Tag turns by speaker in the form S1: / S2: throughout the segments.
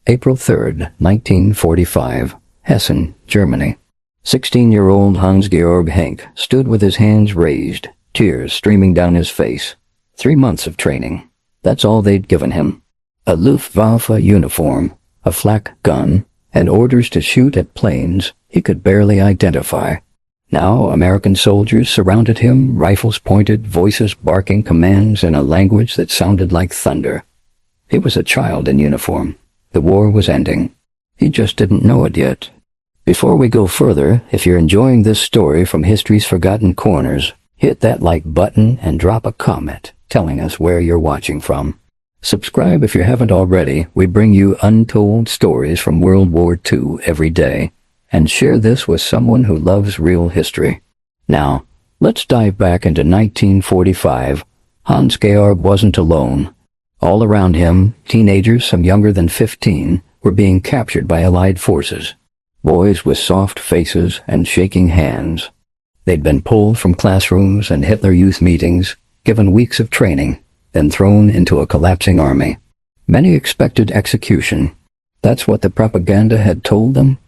S1: April 3, 1945, Hessen, Germany. 16-year-old Hans-Georg Henk stood with his hands raised, tears streaming down his face. 3 months of training. That's all they'd given him. A Luftwaffe uniform, a flak gun, and orders to shoot at planes he could barely identify. Now American soldiers surrounded him, rifles pointed, voices barking commands in a language that sounded like thunder. He was a child in uniform. The war was ending. He just didn't know it yet. Before we go further, if you're enjoying this story from history's forgotten corners, hit that like button and drop a comment telling us where you're watching from. Subscribe if you haven't already. We bring you untold stories from World War II every day. And share this with someone who loves real history. Now, let's dive back into 1945. Hans-Georg wasn't alone. All around him, teenagers, some younger than 15, were being captured by Allied forces. Boys with soft faces and shaking hands. They'd been pulled from classrooms and Hitler Youth meetings, given weeks of training, then thrown into a collapsing army. Many expected execution. That's what the propaganda had told them.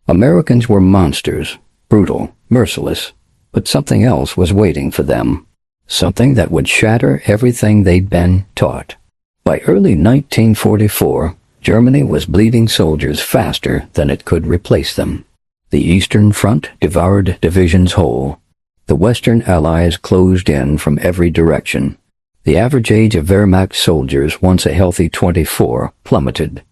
S1: Americans were monsters, brutal, merciless, but something else was waiting for them. Something that would shatter everything they'd been taught. By early 1944, Germany was bleeding soldiers faster than it could replace them. The Eastern Front devoured divisions whole. The Western Allies closed in from every direction. The average age of Wehrmacht soldiers, once a healthy 24, plummeted.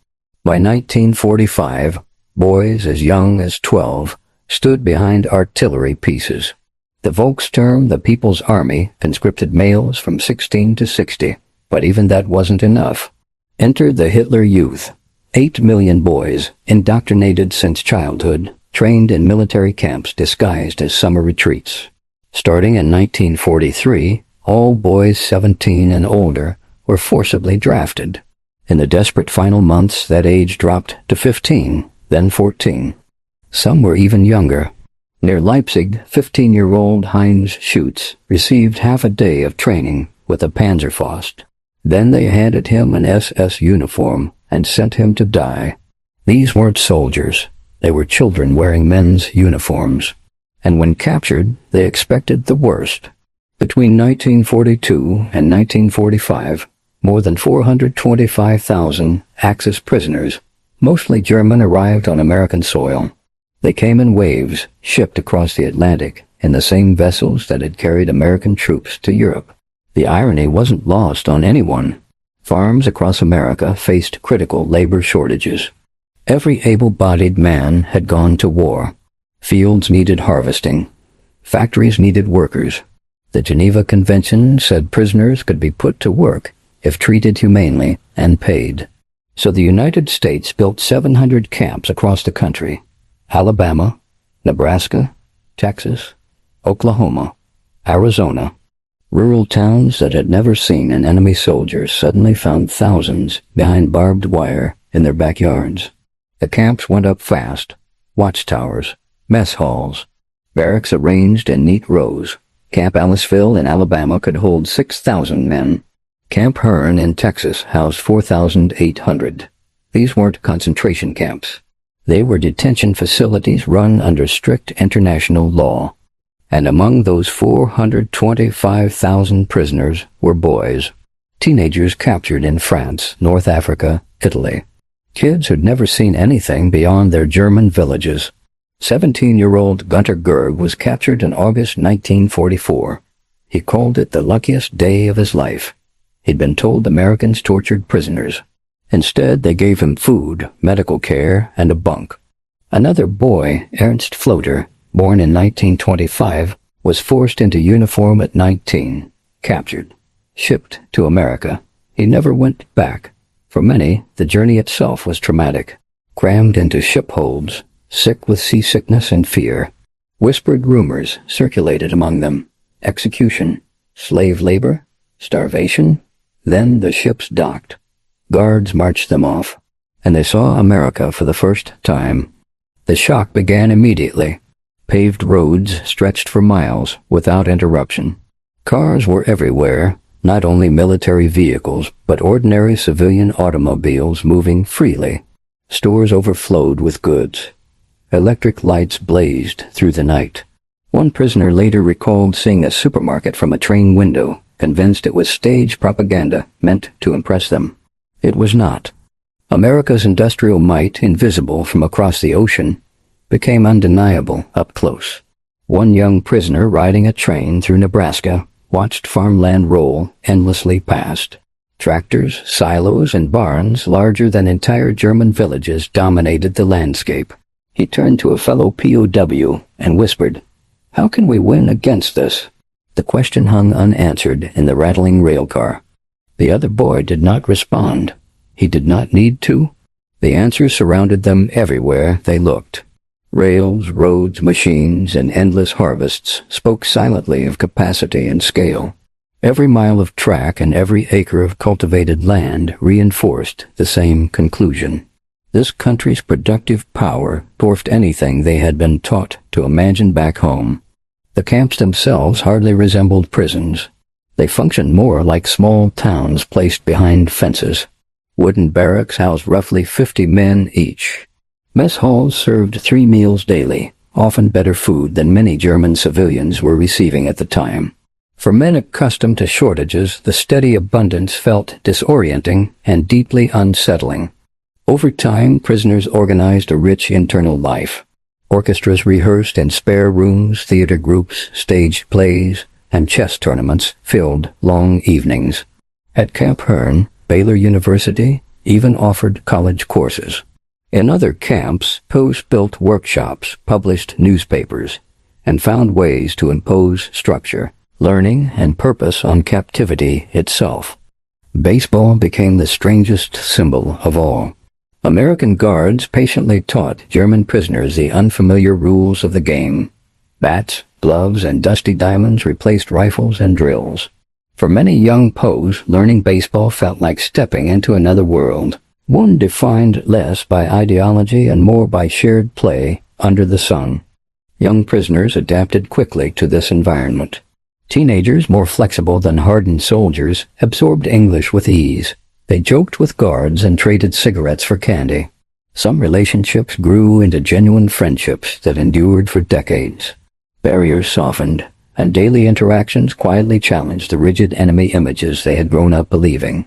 S1: By 1945, boys as young as 12 stood behind artillery pieces. The Volkssturm, the People's Army, conscripted males from 16 to 60, but even that wasn't enough. Entered the Hitler Youth, 8 million boys, indoctrinated since childhood, trained in military camps disguised as summer retreats. Starting in 1943, all boys 17 and older were forcibly drafted. In the desperate final months, that age dropped to 15. Then 14. Some were even younger. Near Leipzig, 15-year-old Heinz Schütz received half a day of training with a Panzerfaust. Then they handed him an SS uniform and sent him to die. These weren't soldiers. They were children wearing men's uniforms. And when captured, they expected the worst. Between 1942 and 1945, more than 425,000 Axis prisoners, mostly German, arrived on American soil. They came in waves, shipped across the Atlantic in the same vessels that had carried American troops to Europe. The irony wasn't lost on anyone. Farms across America faced critical labor shortages. Every able-bodied man had gone to war. Fields needed harvesting. Factories needed workers. The Geneva Convention said prisoners could be put to work if treated humanely and paid. So the United States built 700 camps across the country. Alabama, Nebraska, Texas, Oklahoma, Arizona. Rural towns that had never seen an enemy soldier suddenly found thousands behind barbed wire in their backyards. The camps went up fast. Watchtowers, mess halls, barracks arranged in neat rows. Camp Aliceville in Alabama could hold 6,000 men. Camp Hearn in Texas housed 4,800. These weren't concentration camps. They were detention facilities run under strict international law. And among those 425,000 prisoners were boys. Teenagers captured in France, North Africa, Italy. Kids who'd never seen anything beyond their German villages. 17-year-old Gunter Gerg was captured in August 1944. He called it the luckiest day of his life. He'd been told Americans tortured prisoners. Instead, they gave him food, medical care, and a bunk. Another boy, Ernst Floater, born in 1925, was forced into uniform at 19, captured, shipped to America. He never went back. For many, the journey itself was traumatic. Crammed into ship holds, sick with seasickness and fear. Whispered rumors circulated among them. Execution, slave labor, starvation. Then the ships docked. Guards marched them off, and they saw America for the first time. The shock began immediately. Paved roads stretched for miles without interruption. Cars were everywhere, not only military vehicles, but ordinary civilian automobiles moving freely. Stores overflowed with goods. Electric lights blazed through the night. One prisoner later recalled seeing a supermarket from a train window, convinced it was stage propaganda meant to impress them. It was not. America's industrial might, invisible from across the ocean, became undeniable up close. One young prisoner riding a train through Nebraska watched farmland roll endlessly past. Tractors, silos, and barns larger than entire German villages dominated the landscape. He turned to a fellow POW and whispered, "How can we win against this?" The question hung unanswered in the rattling railcar. The other boy did not respond. He did not need to. The answers surrounded them everywhere they looked. Rails, roads, machines, and endless harvests spoke silently of capacity and scale. Every mile of track and every acre of cultivated land reinforced the same conclusion. This country's productive power dwarfed anything they had been taught to imagine back home. The camps themselves hardly resembled prisons. They functioned more like small towns placed behind fences. Wooden barracks housed roughly 50 men each. Mess halls served 3 meals daily, often better food than many German civilians were receiving at the time. For men accustomed to shortages, the steady abundance felt disorienting and deeply unsettling. Over time, prisoners organized a rich internal life. Orchestras rehearsed in spare rooms, theater groups, staged plays, and chess tournaments filled long evenings. At Camp Hearn, Baylor University even offered college courses. In other camps, POWs built workshops, published newspapers, and found ways to impose structure, learning, and purpose on captivity itself. Baseball became the strangest symbol of all. American guards patiently taught German prisoners the unfamiliar rules of the game. Bats, gloves, and dusty diamonds replaced rifles and drills. For many young POWs, learning baseball felt like stepping into another world, one defined less by ideology and more by shared play under the sun. Young prisoners adapted quickly to this environment. Teenagers, more flexible than hardened soldiers, absorbed English with ease. They joked with guards and traded cigarettes for candy. Some relationships grew into genuine friendships that endured for decades. Barriers softened, and daily interactions quietly challenged the rigid enemy images they had grown up believing.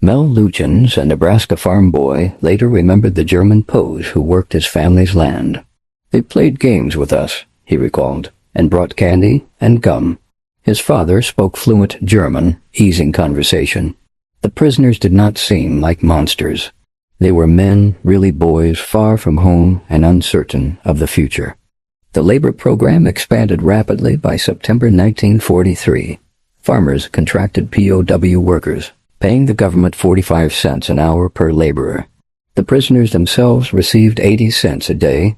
S1: Mel Luchens, a Nebraska farm boy, later remembered the German POWs who worked his family's land. "They played games with us," he recalled, "and brought candy and gum." His father spoke fluent German, easing conversation. The prisoners did not seem like monsters. They were men, really boys, far from home and uncertain of the future. The labor program expanded rapidly by September 1943. Farmers contracted POW workers, paying the government 45 cents an hour per laborer. The prisoners themselves received 80 cents a day,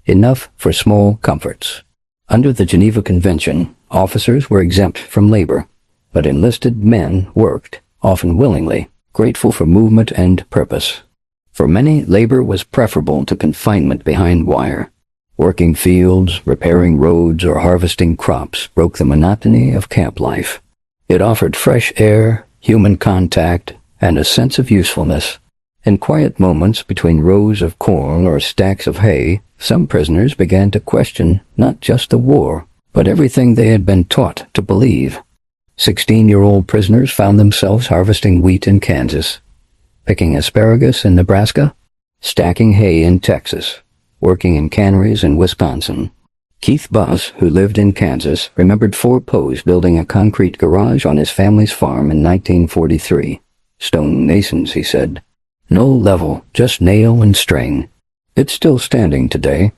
S1: enough for small comforts. Under the Geneva Convention, officers were exempt from labor, but enlisted men worked, often willingly, grateful for movement and purpose. For many, labor was preferable to confinement behind wire. Working fields, repairing roads, or harvesting crops broke the monotony of camp life. It offered fresh air, human contact, and a sense of usefulness. In quiet moments between rows of corn or stacks of hay, some prisoners began to question not just the war, but everything they had been taught to believe. 16-year-old prisoners found themselves harvesting wheat in Kansas, picking asparagus in Nebraska, stacking hay in Texas, working in canneries in Wisconsin. Keith Buss, who lived in Kansas, remembered 4 POWs building a concrete garage on his family's farm in 1943. "Stone masons," he said. "No level, just nail and string." It's still standing today.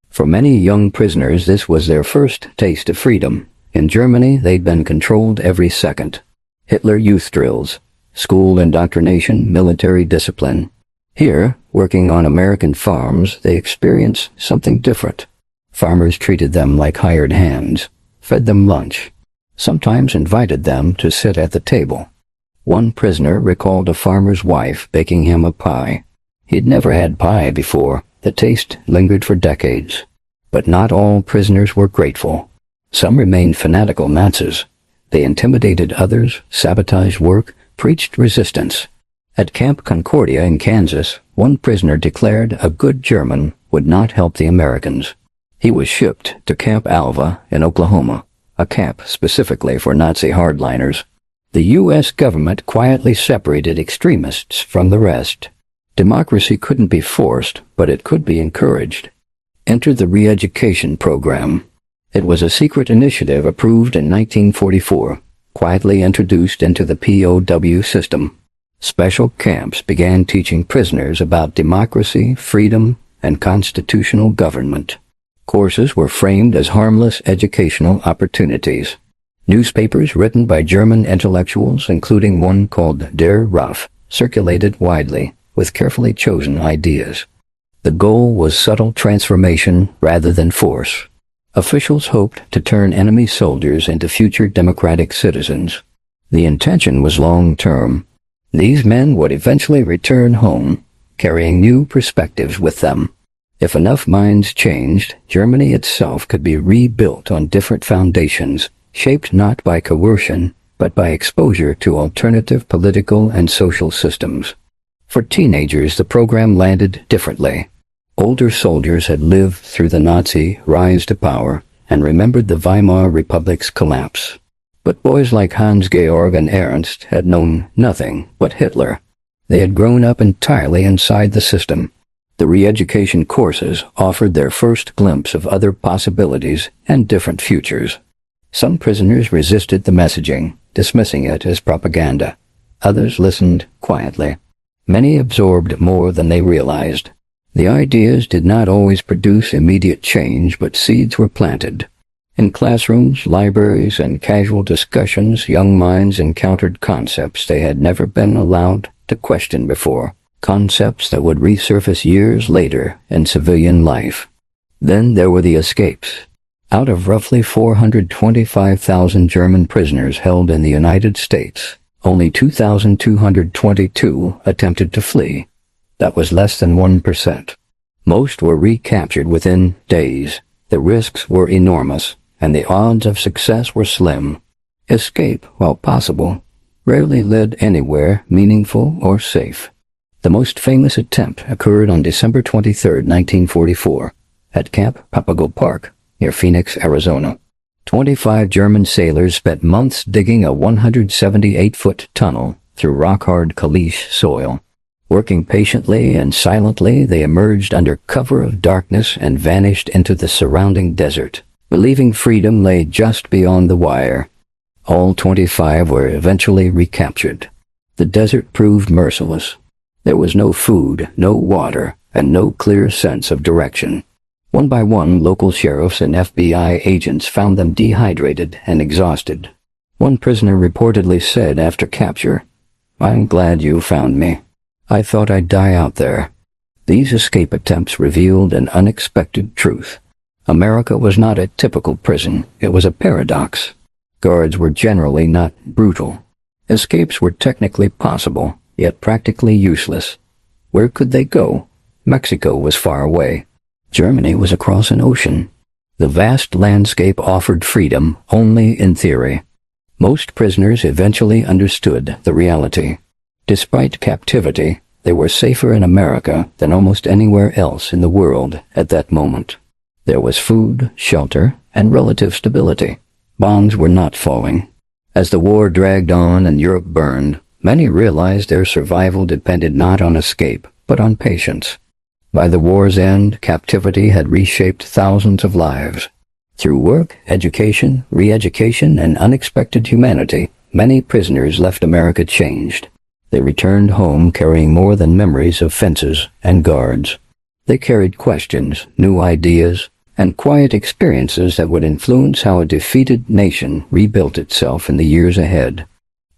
S1: For many young prisoners, this was their first taste of freedom. In Germany, they'd been controlled every second. Hitler youth drills, school indoctrination, military discipline. Here, working on American farms, they experienced something different. Farmers treated them like hired hands, fed them lunch, sometimes invited them to sit at the table. One prisoner recalled a farmer's wife baking him a pie. He'd never had pie before. The taste lingered for decades. But not all prisoners were grateful. Some remained fanatical Nazis. They intimidated others, sabotaged work, preached resistance. At Camp Concordia in Kansas, one prisoner declared a good German would not help the Americans. He was shipped to Camp Alva in Oklahoma, a camp specifically for Nazi hardliners. The U.S. government quietly separated extremists from the rest. Democracy couldn't be forced, but it could be encouraged. Enter the re-education program. It was a secret initiative approved in 1944, quietly introduced into the POW system. Special camps began teaching prisoners about democracy, freedom, and constitutional government. Courses were framed as harmless educational opportunities. Newspapers written by German intellectuals, including one called Der Raff, circulated widely with carefully chosen ideas. The goal was subtle transformation rather than force. Officials hoped to turn enemy soldiers into future democratic citizens. The intention was long-term. These men would eventually return home, carrying new perspectives with them. If enough minds changed, Germany itself could be rebuilt on different foundations, shaped not by coercion, but by exposure to alternative political and social systems. For teenagers, the program landed differently. Older soldiers had lived through the Nazi rise to power and remembered the Weimar Republic's collapse. But boys like Hans-Georg and Ernst had known nothing but Hitler. They had grown up entirely inside the system. The re-education courses offered their first glimpse of other possibilities and different futures. Some prisoners resisted the messaging, dismissing it as propaganda. Others listened quietly. Many absorbed more than they realized. The ideas did not always produce immediate change, but seeds were planted. In classrooms, libraries, and casual discussions, young minds encountered concepts they had never been allowed to question before, concepts that would resurface years later in civilian life. Then there were the escapes. Out of roughly 425,000 German prisoners held in the United States, only 2,222 attempted to flee. That was less than 1%. Most were recaptured within days. The risks were enormous, and the odds of success were slim. Escape, while possible, rarely led anywhere meaningful or safe. The most famous attempt occurred on December 23, 1944, at Camp Papago Park, near Phoenix, Arizona. 25 German sailors spent months digging a 178-foot tunnel through rock-hard caliche soil. Working patiently and silently, they emerged under cover of darkness and vanished into the surrounding desert, believing freedom lay just beyond the wire. All 25 were eventually recaptured. The desert proved merciless. There was no food, no water, and no clear sense of direction. One by one, local sheriffs and FBI agents found them dehydrated and exhausted. One prisoner reportedly said after capture, "I'm glad you found me. I thought I'd die out there." These escape attempts revealed an unexpected truth. America was not a typical prison. It was a paradox. Guards were generally not brutal. Escapes were technically possible, yet practically useless. Where could they go? Mexico was far away. Germany was across an ocean. The vast landscape offered freedom only in theory. Most prisoners eventually understood the reality. Despite captivity, they were safer in America than almost anywhere else in the world at that moment. There was food, shelter, and relative stability. Bonds were not falling. As the war dragged on and Europe burned, many realized their survival depended not on escape, but on patience. By the war's end, captivity had reshaped thousands of lives. Through work, education, re-education, and unexpected humanity, many prisoners left America changed. They returned home carrying more than memories of fences and guards. They carried questions, new ideas, and quiet experiences that would influence how a defeated nation rebuilt itself in the years ahead.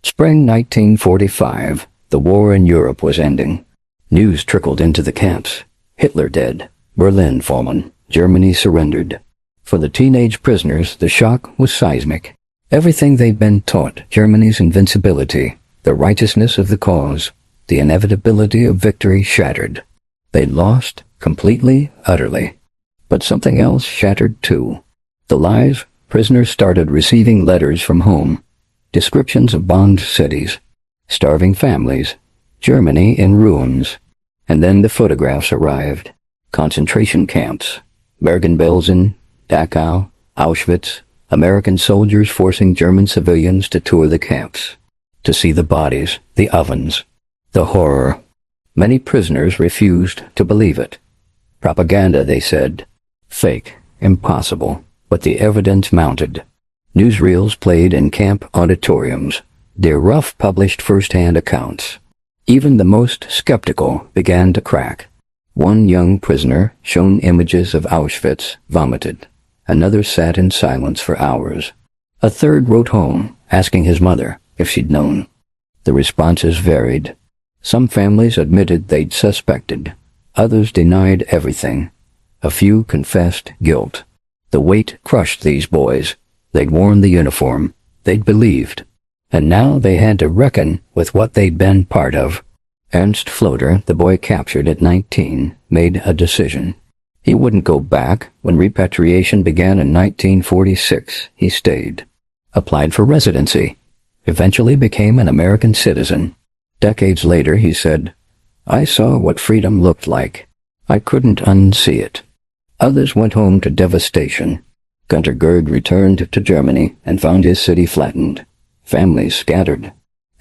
S1: Spring 1945, the war in Europe was ending. News trickled into the camps. Hitler dead, Berlin fallen, Germany surrendered. For the teenage prisoners, the shock was seismic. Everything they'd been taught, Germany's invincibility, the righteousness of the cause, the inevitability of victory shattered. They'd lost, completely, utterly. But something else shattered too. The lies. Prisoners started receiving letters from home, descriptions of bombed cities, starving families, Germany in ruins. And then the photographs arrived. Concentration camps, Bergen-Belsen, Dachau, Auschwitz, American soldiers forcing German civilians to tour the camps, to see the bodies, the ovens, the horror. Many prisoners refused to believe it. Propaganda, they said. Fake, impossible, but the evidence mounted. Newsreels played in camp auditoriums. Their rough published first-hand accounts. Even the most skeptical began to crack. One young prisoner, shown images of Auschwitz, vomited. Another sat in silence for hours. A third wrote home, asking his mother if she'd known. The responses varied. Some families admitted they'd suspected. Others denied everything. A few confessed guilt. The weight crushed these boys. They'd worn the uniform. They'd believed. And now they had to reckon with what they'd been part of. Ernst Floater, the boy captured at 19, made a decision. He wouldn't go back. When repatriation began in 1946, he stayed. Applied for residency. Eventually became an American citizen. Decades later, he said, "I saw what freedom looked like. I couldn't unsee it." Others went home to devastation. Gunter Gerd returned to Germany and found his city flattened. Families scattered.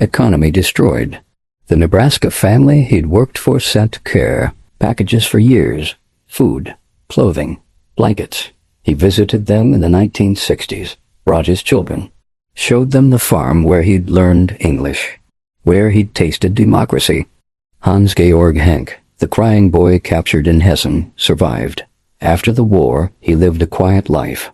S1: Economy destroyed. The Nebraska family he'd worked for sent care, packages for years, food, clothing, blankets. He visited them in the 1960s, brought his children, showed them the farm where he'd learned English, where he'd tasted democracy. Hans-Georg Henk, the crying boy captured in Hessen, survived. After the war, he lived a quiet life.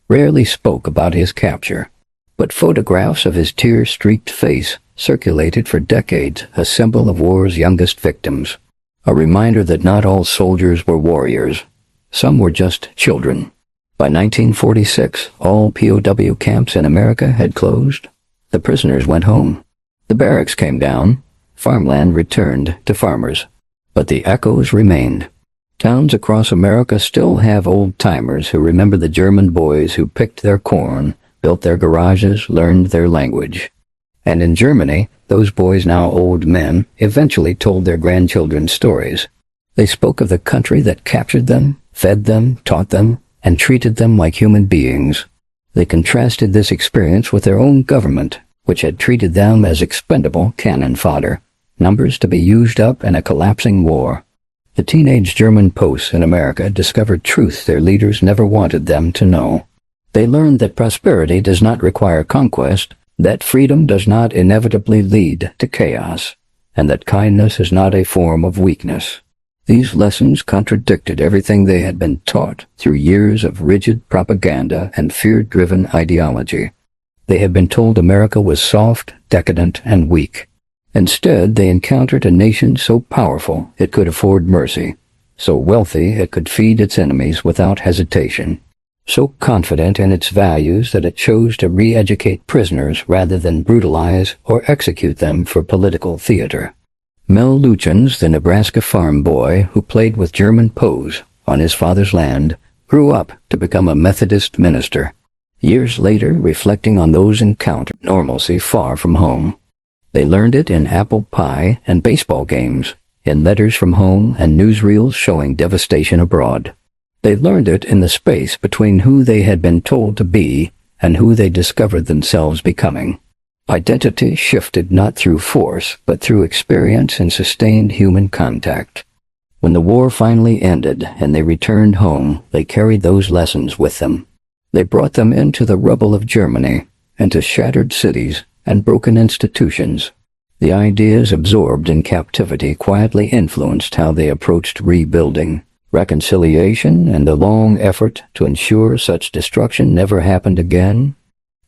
S1: Rarely spoke about his capture, but photographs of his tear-streaked face circulated for decades, a symbol of war's youngest victims. A reminder that not all soldiers were warriors. Some were just children. By 1946, all POW camps in America had closed. The prisoners went home. The barracks came down. Farmland returned to farmers. But the echoes remained. Towns across America still have old-timers who remember the German boys who picked their corn, built their garages, learned their language. And in Germany, those boys, now old men, eventually told their grandchildren stories. They spoke of the country that captured them, fed them, taught them, and treated them like human beings. They contrasted this experience with their own government, which had treated them as expendable cannon fodder, numbers to be used up in a collapsing war. The teenage German posts in America discovered truth their leaders never wanted them to know. They learned that prosperity does not require conquest, that freedom does not inevitably lead to chaos, and that kindness is not a form of weakness. These lessons contradicted everything they had been taught through years of rigid propaganda and fear-driven ideology. They had been told America was soft, decadent, and weak. Instead, they encountered a nation so powerful it could afford mercy, so wealthy it could feed its enemies without hesitation, so confident in its values that it chose to re-educate prisoners rather than brutalize or execute them for political theater. Mel Luchens, the Nebraska farm boy who played with German POWs on his father's land, grew up to become a Methodist minister. Years later, reflecting on those encounters, normalcy far from home. They learned it in apple pie and baseball games, in letters from home and newsreels showing devastation abroad. They learned it in the space between who they had been told to be and who they discovered themselves becoming. Identity shifted not through force, but through experience and sustained human contact. When the war finally ended and they returned home, they carried those lessons with them. They brought them into the rubble of Germany, into shattered cities and broken institutions. The ideas absorbed in captivity quietly influenced how they approached rebuilding, reconciliation, and the long effort to ensure such destruction never happened again.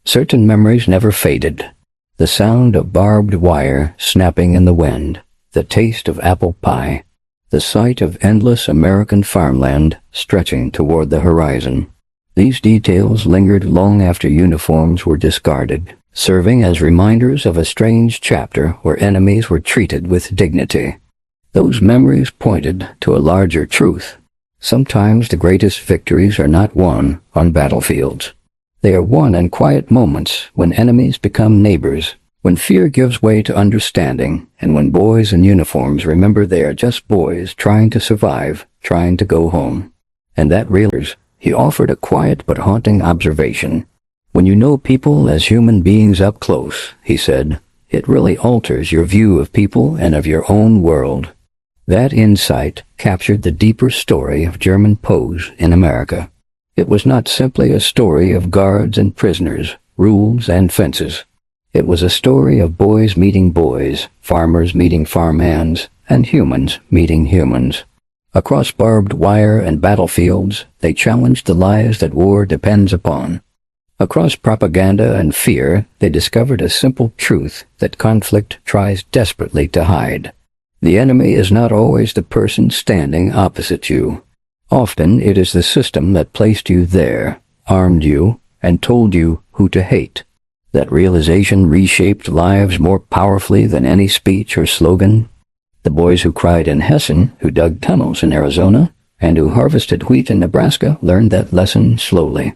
S1: Certain memories never faded. The sound of barbed wire snapping in the wind, the taste of apple pie, the sight of endless American farmland stretching toward the horizon. These details lingered long after uniforms were discarded, serving as reminders of a strange chapter where enemies were treated with dignity. Those memories pointed to a larger truth. Sometimes the greatest victories are not won on battlefields. They are won in quiet moments when enemies become neighbors, When fear gives way to understanding, and when boys in uniforms remember they are just boys trying to survive, trying to go home. And that realizes, he offered a quiet but haunting observation. When you know people as human beings up close, he said, it really alters your view of people and of your own world. That insight captured the deeper story of German POWs in America. It was not simply a story of guards and prisoners, rules and fences. It was a story of boys meeting boys, farmers meeting farmhands, and humans meeting humans. Across barbed wire and battlefields, they challenged the lies that war depends upon. Across propaganda and fear, they discovered a simple truth that conflict tries desperately to hide. The enemy is not always the person standing opposite you. Often it is the system that placed you there, armed you, and told you who to hate. That realization reshaped lives more powerfully than any speech or slogan. The boys who cried in Hessen, who dug tunnels in Arizona, and who harvested wheat in Nebraska learned that lesson slowly.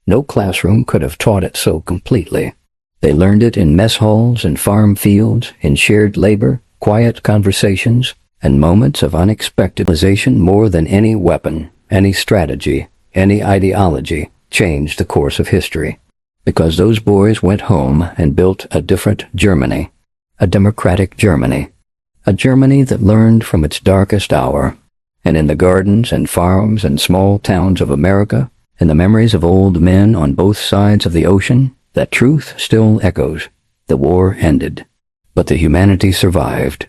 S1: No classroom could have taught it so completely. They learned it in mess halls and farm fields, in shared labor, quiet conversations, and moments of unexpected realization. More than any weapon, any strategy, any ideology changed the course of history. Because those boys went home and built a different Germany, a democratic Germany, a Germany that learned from its darkest hour. And in the gardens and farms and small towns of America, in the memories of old men on both sides of the ocean, that truth still echoes. The war ended, but the humanity survived.